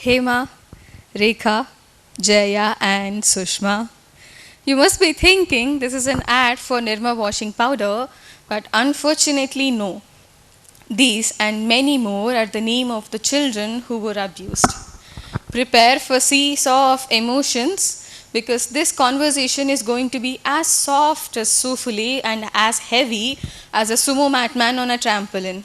Hema, Rekha, Jaya and Sushma. You must be thinking this is an ad for Nirma washing powder, but unfortunately no. These and many more are the name of the children who were abused. Prepare for seesaw of emotions because this conversation is going to be as soft as souffle and as heavy as a sumo mat man on a trampoline.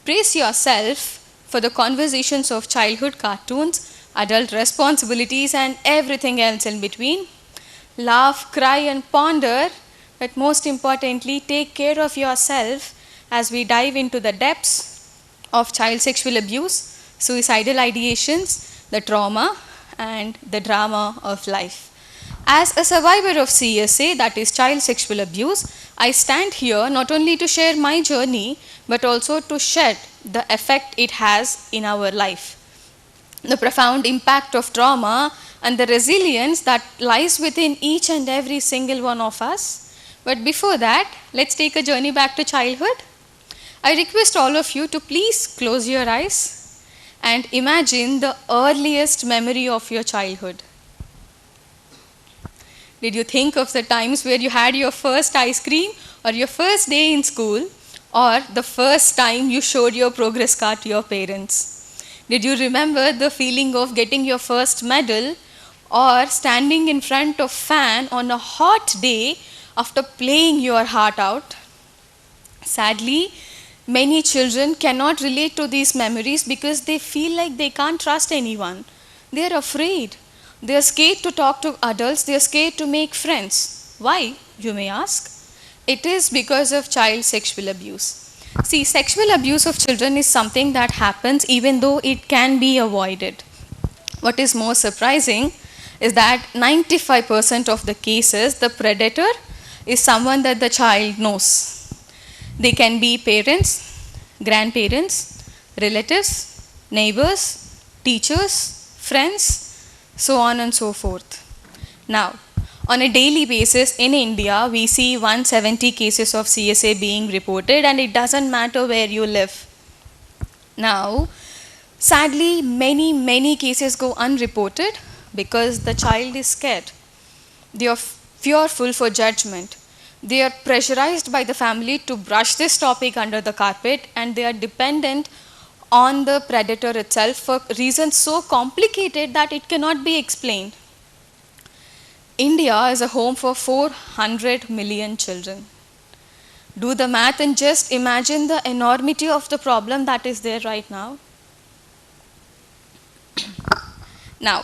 Brace yourself for the conversations of childhood cartoons, adult responsibilities and everything else in between. Laugh, cry and ponder, but most importantly, take care of yourself as we dive into the depths of child sexual abuse, suicidal ideations, the trauma and the drama of life. As a survivor of CSA, that is child sexual abuse, I stand here not only to share my journey, but also to shed the effect it has in our life. The profound impact of trauma and the resilience that lies within each and every single one of us. But before that, let's take a journey back to childhood. I request all of you to please close your eyes and imagine the earliest memory of your childhood. Did you think of the times where you had your first ice cream, or your first day in school, or the first time you showed your progress card to your parents? Did you remember the feeling of getting your first medal, or standing in front of fan on a hot day after playing your heart out? Sadly, many children cannot relate to these memories because they feel like they can't trust anyone. They are afraid. They are scared to talk to adults. They are scared to make friends. Why, you may ask? It is because of child sexual abuse. See, sexual abuse of children is something that happens even though it can be avoided. What is more surprising is that 95% of the cases, the predator is someone that the child knows. They can be parents, grandparents, relatives, neighbors, teachers, friends, so on and so forth. Now, on a daily basis in India, we see 170 cases of CSA being reported, and it doesn't matter where you live. Now, sadly, many cases go unreported because the child is scared. They are fearful for judgment. They are pressurized by the family to brush this topic under the carpet, and they are dependent on the predator itself for reasons so complicated that it cannot be explained. India is a home for 400 million children. Do the math and just imagine the enormity of the problem that is there right now. Now,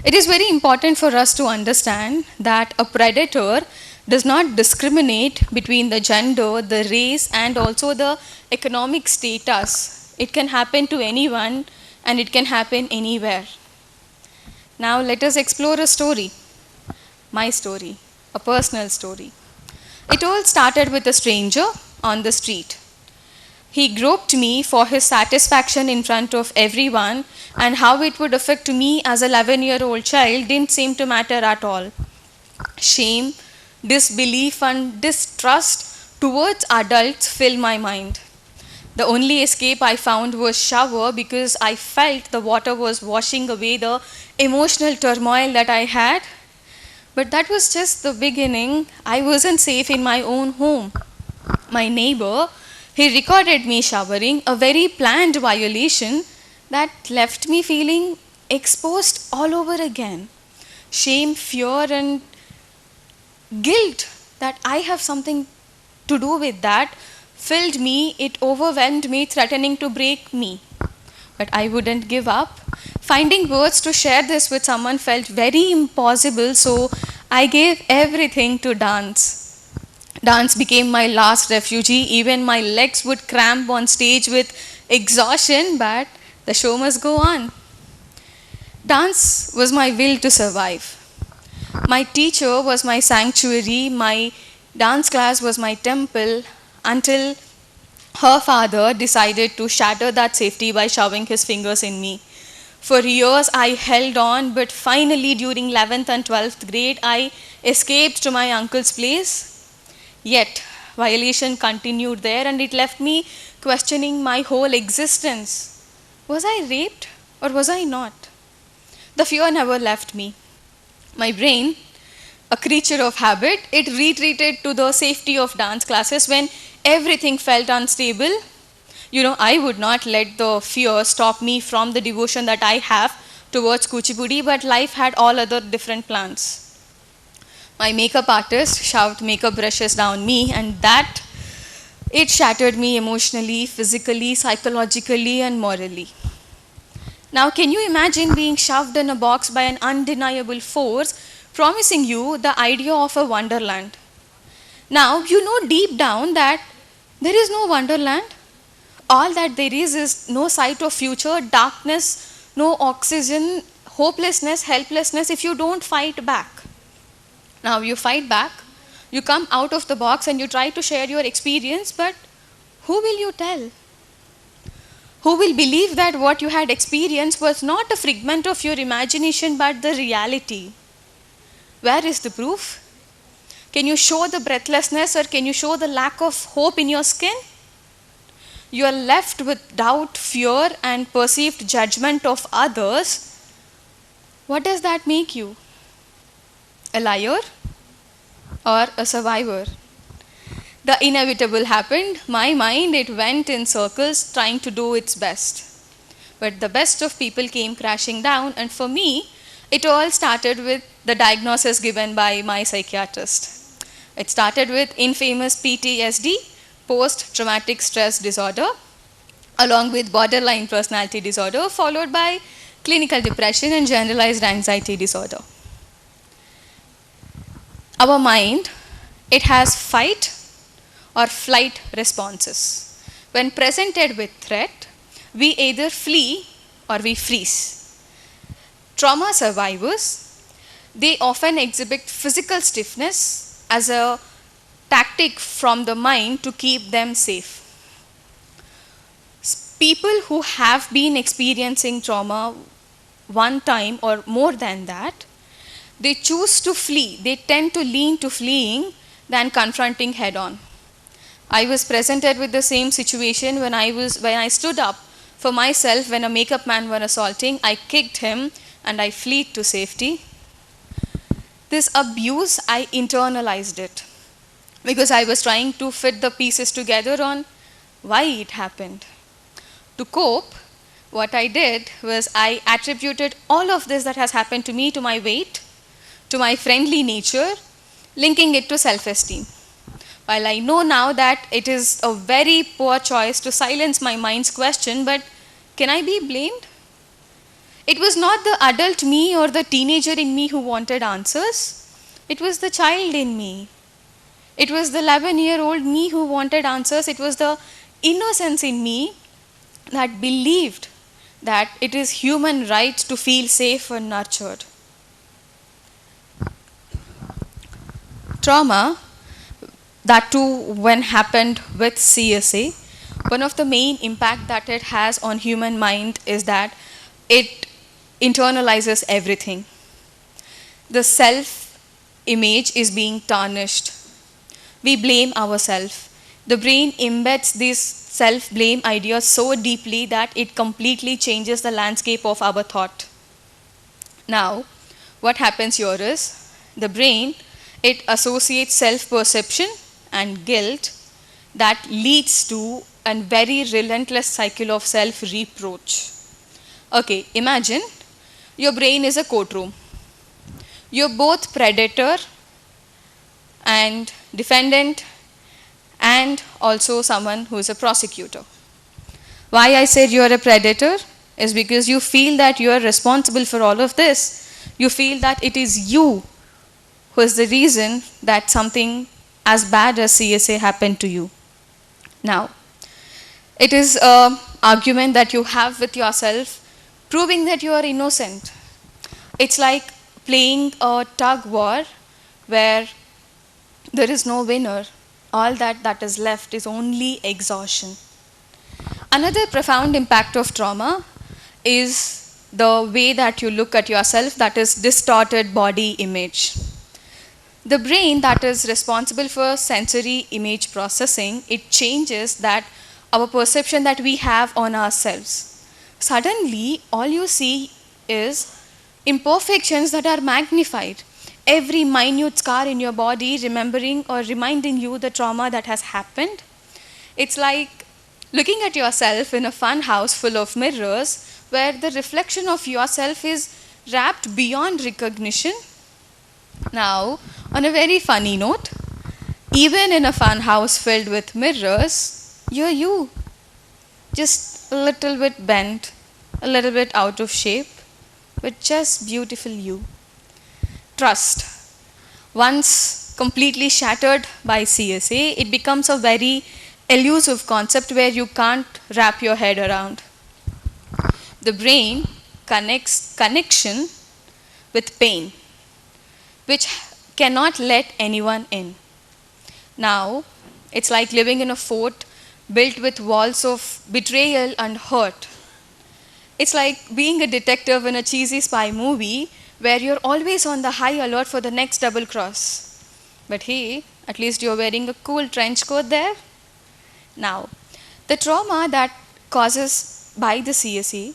it is very important for us to understand that a predator does not discriminate between the gender, the race, and also the economic status. It can happen to anyone and it can happen anywhere. Now let us explore a story. My story, a personal story. It all started with a stranger on the street. He groped me for his satisfaction in front of everyone, and how it would affect me as an 11-year-old child didn't seem to matter at all. Shame, disbelief and distrust towards adults filled my mind. The only escape I found was shower because I felt the water was washing away the emotional turmoil that I had. But that was just the beginning. I wasn't safe in my own home. My neighbor, he recorded me showering, a very planned violation that left me feeling exposed all over again. Shame, fear and guilt that I have something to do with that filled me, it overwhelmed me, threatening to break me. But I wouldn't give up. Finding words to share this with someone felt very impossible, so I gave everything to dance. Dance became my last refuge. Even my legs would cramp on stage with exhaustion, but the show must go on. Dance was my will to survive. My teacher was my sanctuary. My dance class was my temple, until her father decided to shatter that safety by shoving his fingers in me. For years I held on, but finally during 11th and 12th grade, I escaped to my uncle's place. Yet, violation continued there, and it left me questioning my whole existence. Was I raped? or was I not? The fear never left me. My brain, a creature of habit, it retreated to the safety of dance classes when everything felt unstable. I would not let the fear stop me from the devotion that I have towards Kuchipudi, but life had all other different plans. My makeup artist shoved makeup brushes down me, and that it shattered me emotionally, physically, psychologically, and morally. Now, can you imagine being shoved in a box by an undeniable force promising you the idea of a wonderland? Now, you know deep down that there is no wonderland. All that there is no sight of future, darkness, no oxygen, hopelessness, helplessness if you don't fight back. Now, you fight back, you come out of the box and you try to share your experience, but who will you tell? Who will believe that what you had experienced was not a figment of your imagination but the reality? Where is the proof? Can you show the breathlessness, or can you show the lack of hope in your skin? You are left with doubt, fear, and perceived judgment of others. What does that make you? A liar or a survivor? The inevitable happened. My mind, it went in circles trying to do its best. But the best of people came crashing down, and for me, it all started with the diagnosis given by my psychiatrist. It started with infamous PTSD, post-traumatic stress disorder, along with borderline personality disorder, followed by clinical depression and generalized anxiety disorder. Our mind, it has fight or flight responses. When presented with threat, we either flee or we freeze. Trauma survivors, they often exhibit physical stiffness as a tactic from the mind to keep them safe. People who have been experiencing trauma one time or more than that, they choose to flee. They tend to lean to fleeing than confronting head on. I was presented with the same situation when I stood up for myself when a makeup man was assaulting. I kicked him and I fled to safety. This abuse, I internalized it because I was trying to fit the pieces together on why it happened. To cope, what I did was I attributed all of this that has happened to me to my weight, to my friendly nature, linking it to self-esteem. While I know now that it is a very poor choice to silence my mind's question, but can I be blamed? It was not the adult me or the teenager in me who wanted answers. It was the child in me. It was the 11-year-old me who wanted answers. It was the innocence in me that believed that it is human right to feel safe and nurtured. Trauma, that too when happened with CSA, one of the main impact that it has on human mind is that it internalizes everything. The self-image is being tarnished. We blame ourselves. The brain embeds this self-blame idea so deeply that it completely changes the landscape of our thought. Now, what happens here is the brain, it associates self-perception and guilt that leads to a very relentless cycle of self-reproach. Okay, imagine your brain is a courtroom. You're both predator and defendant and also someone who is a prosecutor. Why I said you're a predator is because you feel that you are responsible for all of this. You feel that it is you who is the reason that something as bad as CSA happened to you. Now, it is an argument that you have with yourself, proving that you are innocent. It's like playing a tug war where there is no winner. All that is left is only exhaustion. Another profound impact of trauma is the way that you look at yourself, that is distorted body image. The brain that is responsible for sensory image processing, it changes that our perception that we have on ourselves. suddenly all you see is imperfections that are magnified. Every minute scar in your body remembering or reminding you the trauma that has happened. It's like looking at yourself in a fun house full of mirrors where the reflection of yourself is wrapped beyond recognition. Now, on a very funny note, even in a fun house filled with mirrors, you're you, just a little bit bent, a little bit out of shape, but just beautiful you. Trust. Once completely shattered by CSA, it becomes a very elusive concept where you can't wrap your head around. The brain connects connection with pain, which cannot let anyone in. Now, it's like living in a fort built with walls of betrayal and hurt. It's like being a detective in a cheesy spy movie where you're always on the high alert for the next double cross. But hey, at least you're wearing a cool trench coat there. Now, the trauma that causes by the CSE,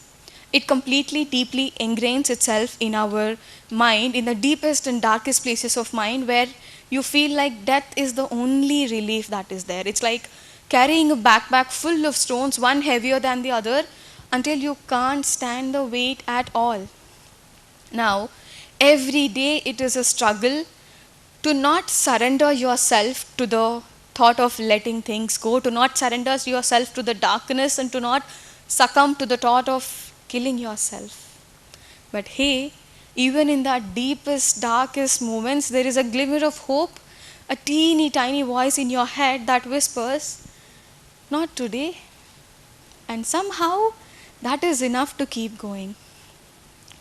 it completely deeply ingrains itself in our mind, in the deepest and darkest places of mind where you feel like death is the only relief that is there. It's like carrying a backpack full of stones, one heavier than the other, until you can't stand the weight at all. Now, every day it is a struggle to not surrender yourself to the thought of letting things go, to not surrender yourself to the darkness, and to not succumb to the thought of killing yourself. But hey, even in that deepest, darkest moments, there is a glimmer of hope, a teeny tiny voice in your head that whispers, not today. And somehow, that is enough to keep going.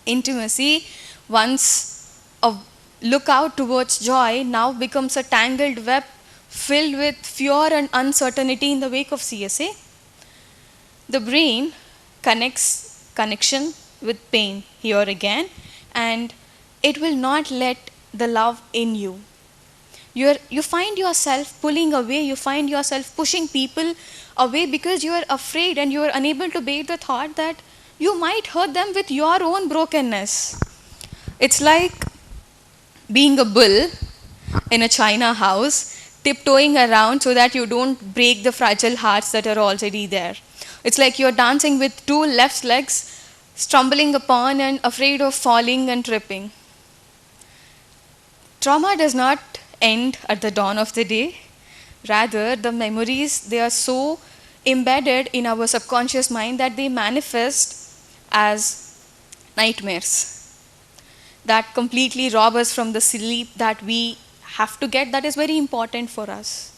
Intimacy, once a lookout towards joy, now becomes a tangled web filled with fear and uncertainty in the wake of CSA. The brain connects connection with pain here again, and it will not let the love in you. You find yourself pulling away, you find yourself pushing people away because you are afraid and you are unable to bear the thought that you might hurt them with your own brokenness. It's like being a bull in a china house, tiptoeing around so that you don't break the fragile hearts that are already there. It's like you're dancing with two left legs, stumbling upon and afraid of falling and tripping. Trauma does not end at the dawn of the day. Rather, the memories, they are so embedded in our subconscious mind that they manifest as nightmares that completely rob us from the sleep that we have to get, that is very important for us.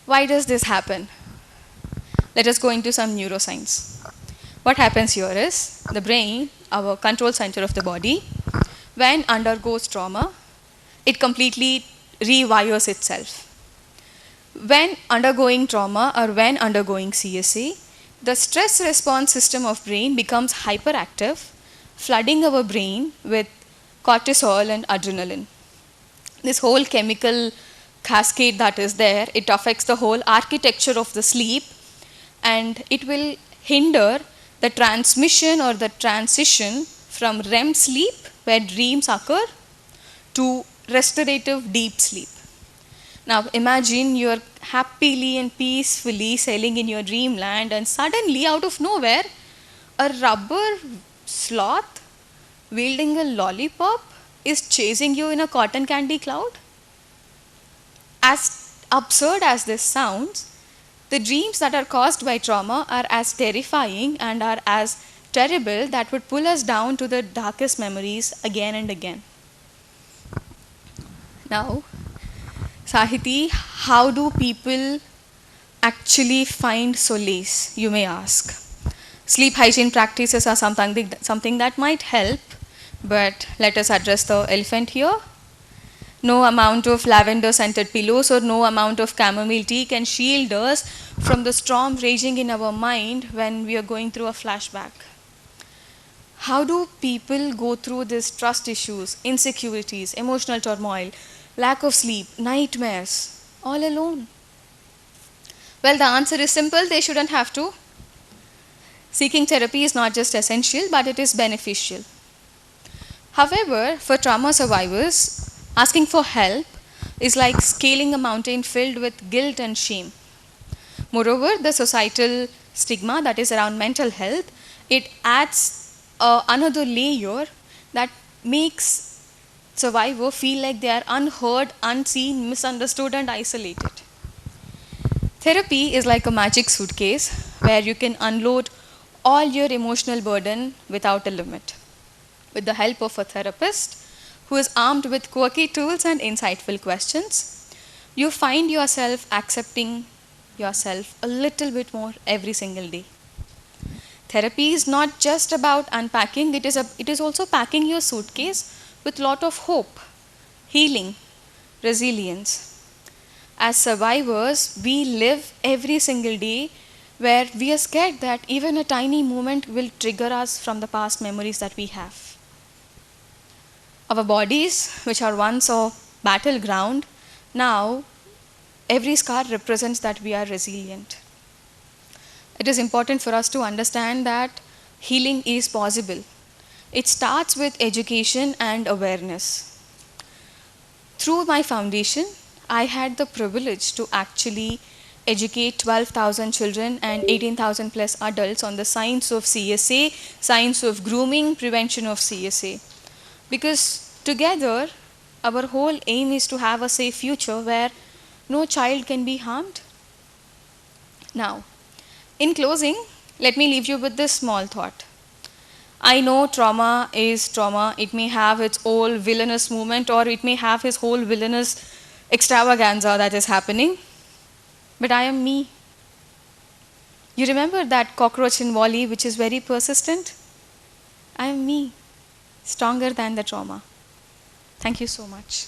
Why does this happen? Let us go into some neuroscience. What happens here is the brain, our control center of the body, when undergoes trauma, it completely rewires itself. When undergoing trauma or when undergoing CSA, the stress response system of brain becomes hyperactive, flooding our brain with cortisol and adrenaline. This whole chemical cascade that is there, it affects the whole architecture of the sleep, and it will hinder the transmission or the transition from REM sleep, where dreams occur, to restorative deep sleep. Now imagine you're happily and peacefully sailing in your dreamland, and suddenly out of nowhere, a rubber sloth wielding a lollipop is chasing you in a cotton candy cloud. As absurd as this sounds, the dreams that are caused by trauma are as terrifying and are as terrible that would pull us down to the darkest memories again and again. Now, Sahithi, how do people actually find solace, you may ask? Sleep hygiene practices are something that might help, but let us address the elephant here. No amount of lavender scented pillows or no amount of chamomile tea can shield us from the storm raging in our mind when we are going through a flashback. How do people go through these trust issues, insecurities, emotional turmoil, lack of sleep, nightmares, all alone? Well, the answer is simple: they shouldn't have to. Seeking therapy is not just essential, but it is beneficial. However, for trauma survivors, asking for help is like scaling a mountain filled with guilt and shame. Moreover, the societal stigma that is around mental health, it adds another layer that makes survivor feel like they are unheard, unseen, misunderstood, and isolated. Therapy is like a magic suitcase where you can unload all your emotional burden without a limit. With the help of a therapist who is armed with quirky tools and insightful questions, you find yourself accepting yourself a little bit more every single day. Therapy is not just about unpacking, it is also packing your suitcase with a lot of hope, healing, resilience. As survivors, we live every single day where we are scared that even a tiny moment will trigger us from the past memories that we have. Our bodies, which are once a battleground, now every scar represents that we are resilient. It is important for us to understand that healing is possible. It starts with education and awareness. Through my foundation, I had the privilege to actually educate 12,000 children and 18,000 plus adults on the science of CSA, science of grooming, prevention of CSA. Because together, our whole aim is to have a safe future where no child can be harmed. Now, in closing, let me leave you with this small thought. I know trauma is trauma. It may have its whole villainous movement or it may have its whole villainous extravaganza that is happening. But I am me. You remember that cockroach in Wall-E which is very persistent? I am me, stronger than the trauma. Thank you so much.